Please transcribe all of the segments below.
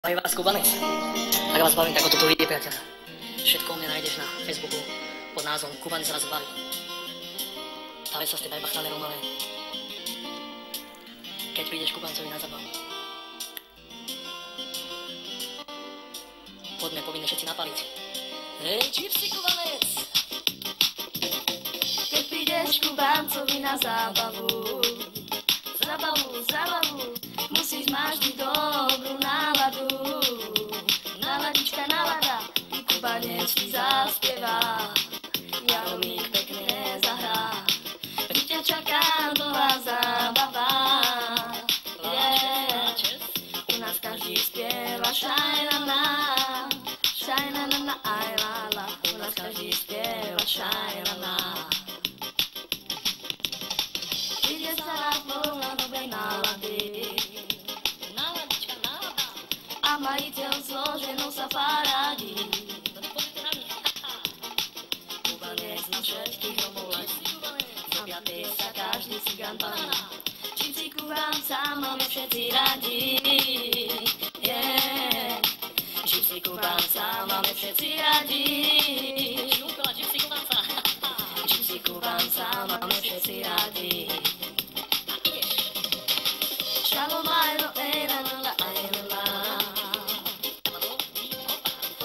Aj vás, Kubanec. Ak vás bavím, tak o toto vidie, priateľa. Všetko o mne nájdeš na Facebooku pod názvom Kubanec raz baví. Ale sa ste daj bachtanerov malé. Keď prídeš Kubancovi na zabavu. Poďme povinne všetci napaliť. Hej, Gypsy Kubanec! Keď prídeš Kubancovi na zábavu, musíš mať vždy dobrú náladu. Náladička nálada, i Kubanec ti zaspieva, Jaromík pekne zahrá. Vždy ťa čaká dlhá zábava, u nás každý spieva šajnana, šajnana aj lala, u nás každý spieva šajnana. Ide sa na plno dobrej nálady, a majiteľ zloženou sa paradí. Kubanec na všetkých domoletí, do piatej sa každý cigán baví. Gypsy Kubanca máme všetci radi, Gypsy Kubanca máme všetci radi, Gypsy Kubanca máme všetci radi. Shalom Ailo, Eila, Lola, Aila, la.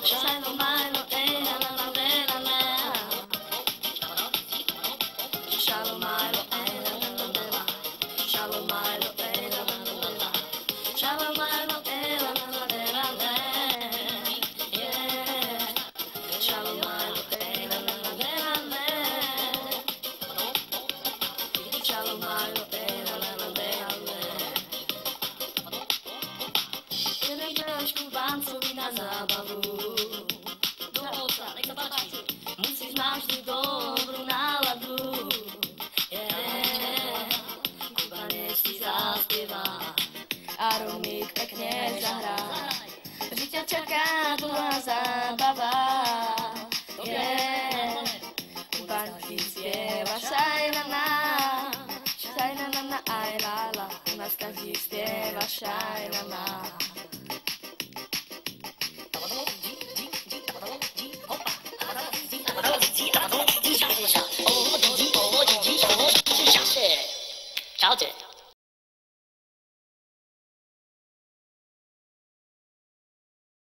Shalom Ailo, Eila, Lola, Eila, la. Shalom Ailo, Eila, Lola, la. Shalom Ailo, Eila, Lola, la. Shalom Ailo, Eila, Lola, la. Shalom Ailo, Eila, Lola, la. Shalom Ailo, Eila, Lola, la. Kubancovi na zábavu, dovolca, nech sa páči, musíš mať vždy dobrú náladu, Kubanec ti zaspieva, Jaromík pekne zahrá, vždy ťa čaká dlhá zábava, Kubanec ti spieva šajnana, šajnana aj lala, u nás každý spieva šajnana.